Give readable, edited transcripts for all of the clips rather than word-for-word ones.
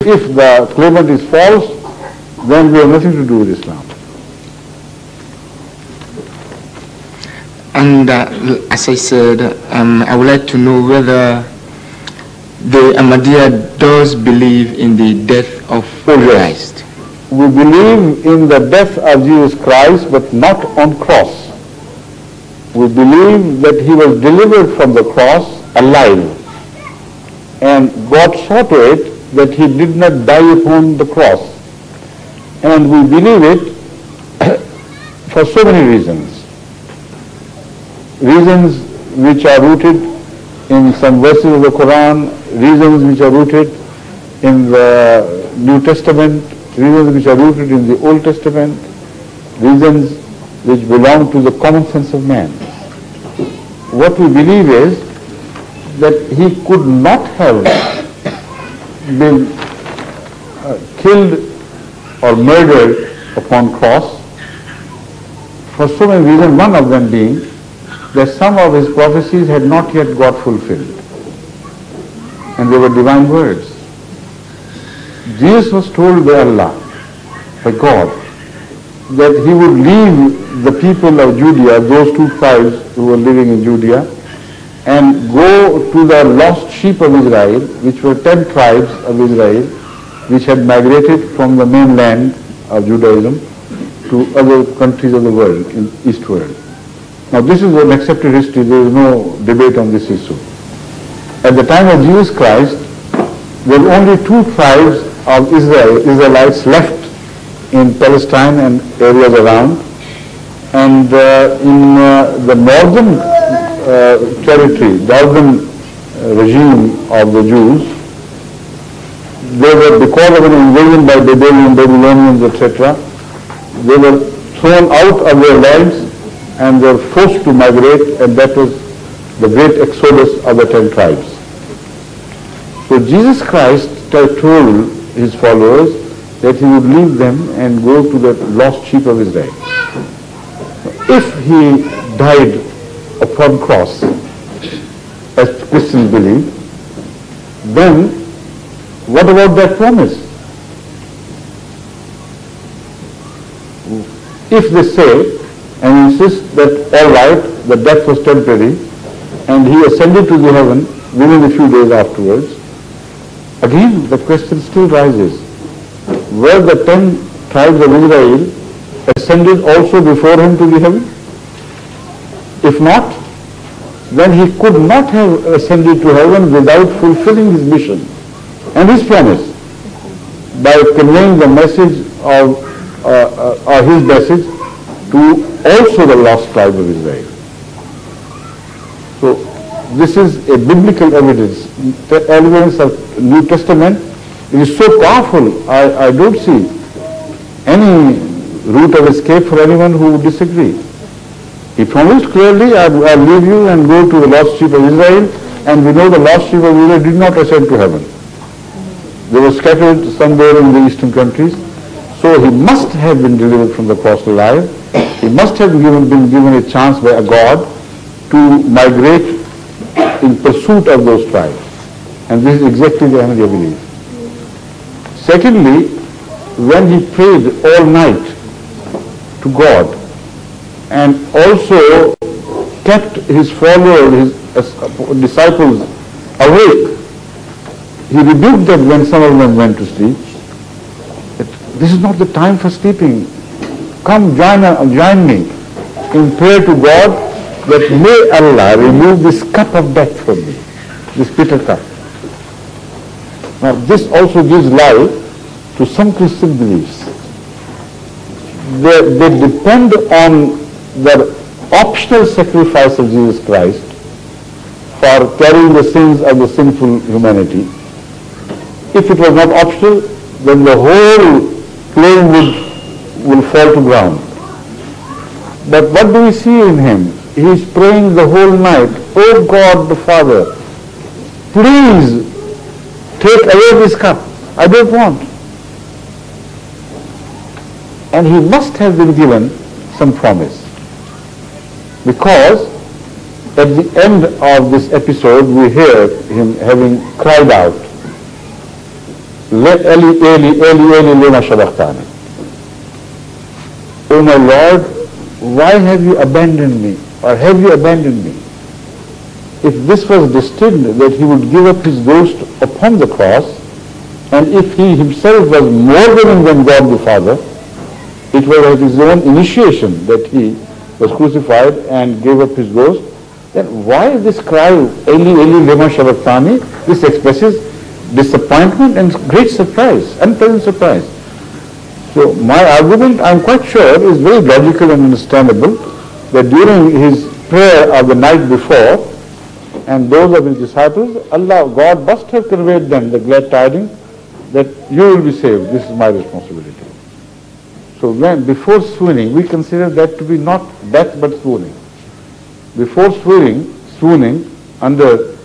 If the claimant is false, then we have nothing to do with Islam. And as I said, I would like to know whether the Ahmadiyya does believe in the death of Christ. We believe in the death of Jesus Christ, but not on cross. We believe that he was delivered from the cross alive, and God saw to it that he did not die upon the cross. And we believe it for so many reasons. Reasons which are rooted in some verses of the Quran, reasons which are rooted in the New Testament, reasons which are rooted in the Old Testament, reasons which belong to the common sense of man. What we believe is that he could not have been killed or murdered upon cross for so many reasons, one of them being that some of his prophecies had not yet got fulfilled, and they were divine words. Jesus was told by Allah, by God, that he would leave the people of Judea, those two tribes who were living in Judea, and go to the lost sheep of Israel, which were 10 tribes of Israel, which had migrated from the mainland of Judaism to other countries of the world, in East world. Now this is an accepted history, there is no debate on this issue. At the time of Jesus Christ, there were only 2 tribes of Israelites left in Palestine and areas around, and in the northern territory, northern regime of the Jews, they were, because of an invasion by Babylonians, etc., they were thrown out of their lands and they were forced to migrate, and that was the great exodus of the 10 tribes. So Jesus Christ told his followers that he would leave them and go to the lost sheep of Israel. If he died upon cross, as Christians believe, then what about that promise? If they say and insist that all right, the death was temporary and he ascended to the heaven within a few days afterwards, again the question still rises. Were the 10 tribes of Israel ascended also before him to the heaven? If not, then he could not have ascended to heaven without fulfilling his mission and his promise by conveying the message of his message to also the lost tribe of Israel. So this is a biblical evidence. The evidence of New Testament is so powerful, I don't see any route of escape for anyone who would disagree. He promised clearly, I'll leave you and go to the lost sheep of Israel, and we know the lost sheep of Israel did not ascend to heaven. They were scattered somewhere in the eastern countries. So he must have been delivered from the cross alive. He must have been given a chance by a God to migrate in pursuit of those tribes. And this is exactly the Ahmadiyya belief. Secondly, when he prayed all night to God and also kept his followers, his disciples awake, he rebuked them when some of them went to sleep. This is not the time for sleeping. Come join me in prayer to God that may Allah remove this cup of death from me, this bitter cup. Now this also gives life to some Christian beliefs. They depend on the optional sacrifice of Jesus Christ for carrying the sins of the sinful humanity. If it was not optional, then the whole claim will fall to ground. But what do we see in him? He is praying the whole night, "Oh God the Father, please take away this cup. I don't want." And he must have been given some promise, because at the end of this episode we hear him having cried out, Eli, Eli, Eli, Eli, lema sabachthani. O my Lord, why have you abandoned me? Or have you abandoned me? If this was destined that he would give up his ghost upon the cross, and if he himself was more willing than God the Father, it was at his own initiation that he was crucified and gave up his ghost, then why this cry, Eli, Eli, lema sabachthani? This expresses disappointment and great surprise, unpleasant surprise. So my argument, I'm quite sure, is very logical and understandable, that during his prayer of the night before, and those of his disciples, Allah, God must have conveyed them the glad tidings that you will be saved. This is my responsibility. So when before swooning, we consider that to be not death but swooning. Before swooning under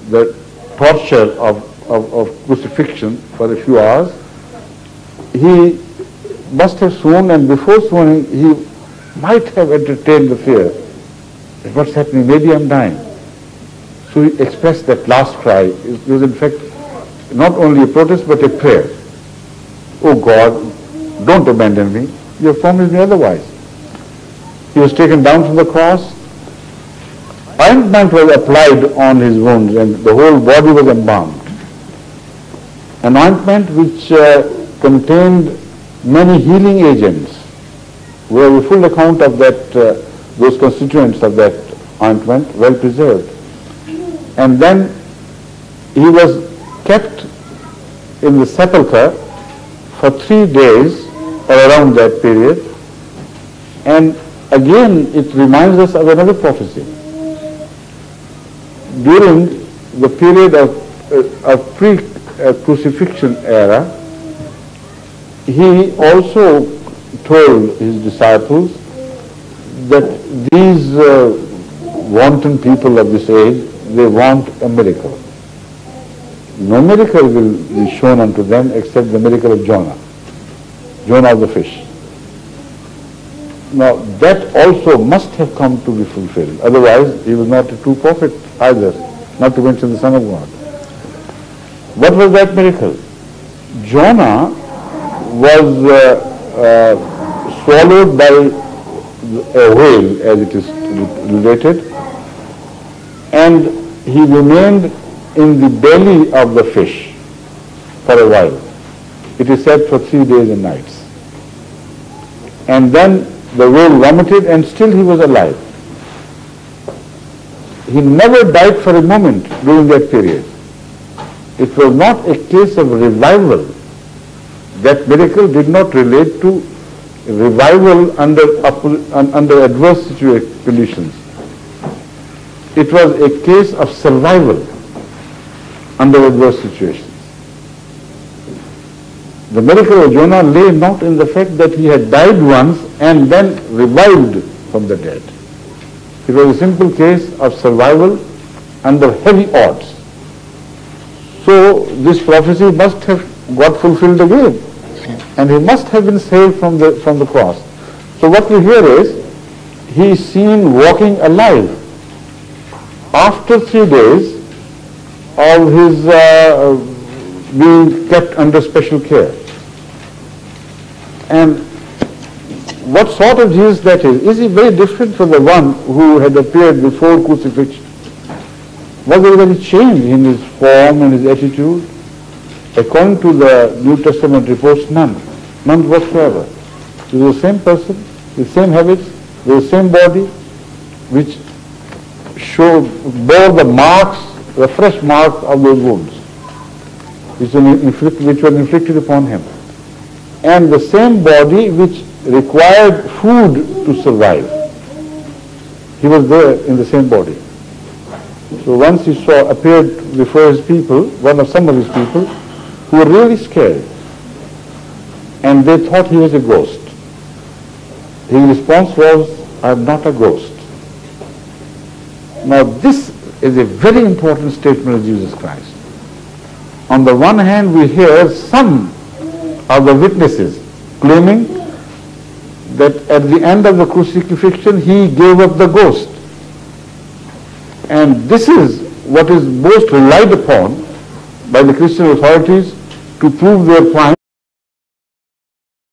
the torture of crucifixion for a few hours, he must have swooned, and before swooning he might have entertained the fear that what's happening, maybe I'm dying. So he expressed that last cry. It was in fact not only a protest but a prayer. Oh God, don't abandon me. You have promised me otherwise. He was taken down from the cross. Ointment was applied on his wounds and the whole body was embalmed. An ointment which contained many healing agents. We have a full account of that, those constituents of that ointment, well preserved. And then he was kept in the sepulchre for 3 days or around that period. And again it reminds us of another prophecy. During the period of pre-crucifixion era, he also told his disciples that these wanton people of this age, they want a miracle. No miracle will be shown unto them except the miracle of Jonah of the fish. Now that also must have come to be fulfilled. Otherwise he was not a true prophet either, not to mention the Son of God. What was that miracle? Jonah was swallowed by a whale, as it is related, and he remained in the belly of the fish for a while. It is said for 3 days and nights. And then the whale vomited and still he was alive. He never died for a moment during that period. It was not a case of revival. That miracle did not relate to revival under adverse conditions. It was a case of survival under adverse situations. The miracle of Jonah lay not in the fact that he had died once and then revived from the dead. It was a simple case of survival under heavy odds. So this prophecy must have got fulfilled again, and he must have been saved from the cross. So what we hear is, he is seen walking alive after 3 days of his being kept under special care. And what sort of Jesus that is? Is he very different from the one who had appeared before crucifixion? Was there any change in his form and his attitude? According to the New Testament reports, none whatsoever. He was the same person, the same habits, the same body, which bore the marks, the fresh marks of those wounds, which were inflicted upon him. And the same body which required food to survive. He was there in the same body. So once he appeared before his people, some of his people, who were really scared, and they thought he was a ghost. His response was, I am not a ghost. Now this is a very important statement of Jesus Christ. On the one hand, we hear some of the witnesses claiming that at the end of the crucifixion he gave up the ghost. And this is what is most relied upon by the Christian authorities to prove their point.